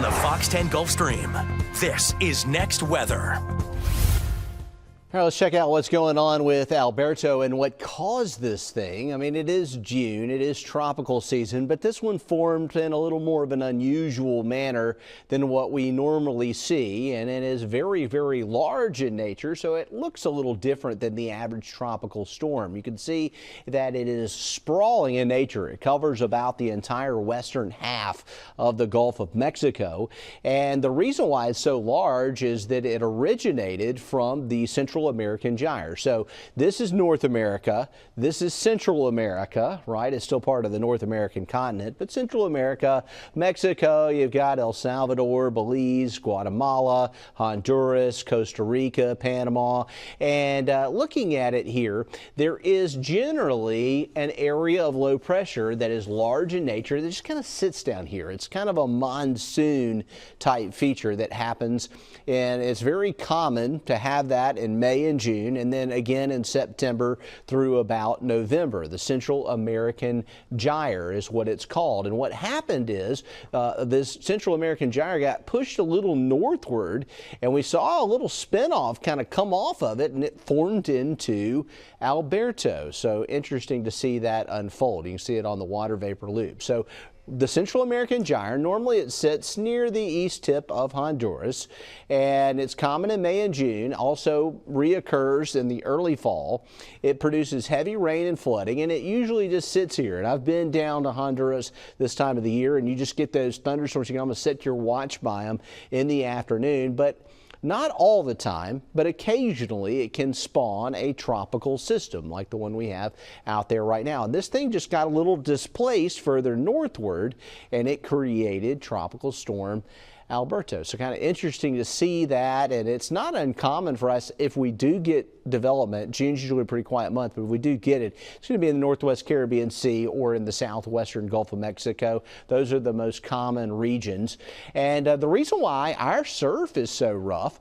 the Fox 10 Gulf Stream. This is Next Weather. All right, let's check out what's going on with Alberto and what caused this thing. I mean, it is June, it is tropical season, but this one formed in a little more of an unusual manner than what we normally see, and it is very, very large in nature, so it looks a little different than the average tropical storm. You can see that it is sprawling in nature. It covers about the entire western half of the Gulf of Mexico, and the reason why it's so large is that it originated from the Central American gyre. So this is North America, this is Central America, right? It's still part of the North American continent, but Central America, Mexico, you've got El Salvador, Belize, Guatemala, Honduras, Costa Rica, Panama, and looking at it here, there is generally an area of low pressure that is large in nature that just kind of sits down here. It's kind of a monsoon type feature that happens, and it's very common to have that in May and June, and then again in September through about November. The Central American gyre is what it's called. And what happened is this Central American gyre got pushed a little northward, and we saw a little spinoff kind of come off of it, and it formed into Alberto. So interesting to see that unfold. You can see it on the water vapor loop. So the Central American gyre, normally it sits near the east tip of Honduras, and it's common in May and June, also reoccurs in the early fall. It produces heavy rain and flooding, and it usually just sits here. And I've been down to Honduras this time of the year, and you just get those thunderstorms. You can almost set your watch by them in the afternoon, but not all the time, but occasionally it can spawn a tropical system like the one we have out there right now. And this thing just got a little displaced further northward, and it created Tropical Storm Alberto. So kind of interesting to see that, and it's not uncommon for us if we do get development. June's usually a pretty quiet month, but if we do get it, it's going to be in the Northwest Caribbean Sea or in the southwestern Gulf of Mexico. Those are the most common regions. And the reason why our surf is so rough,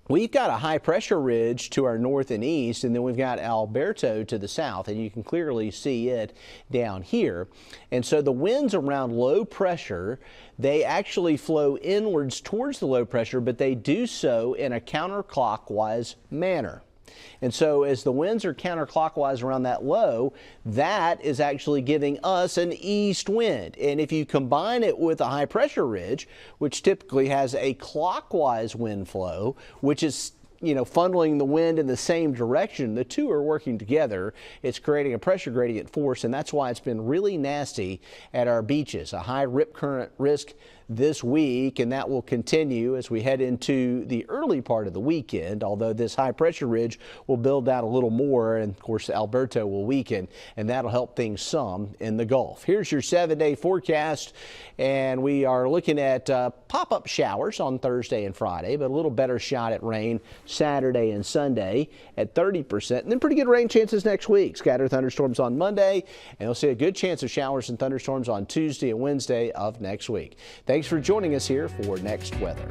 we've got a high pressure ridge to our north and east, and then we've got Alberto to the south, and you can clearly see it down here. And so the winds around low pressure, they actually flow inwards towards the low pressure, but they do so in a counterclockwise manner. And so as the winds are counterclockwise around that low, that is actually giving us an east wind. And if you combine it with a high pressure ridge, which typically has a clockwise wind flow, which is funneling the wind in the same direction, the two are working together. It's creating a pressure gradient force, and that's why it's been really nasty at our beaches. A high rip current risk this week, and that will continue as we head into the early part of the weekend, although this high pressure ridge will build out a little more, and of course Alberto will weaken, and that'll help things some in the Gulf. Here's your 7-day forecast, and we are looking at pop-up showers on Thursday and Friday, but a little better shot at rain Saturday and Sunday at 30%, and then pretty good rain chances next week. Scattered thunderstorms on Monday, and you'll see a good chance of showers and thunderstorms on Tuesday and Wednesday of next week. Thanks for joining us here for Next Weather.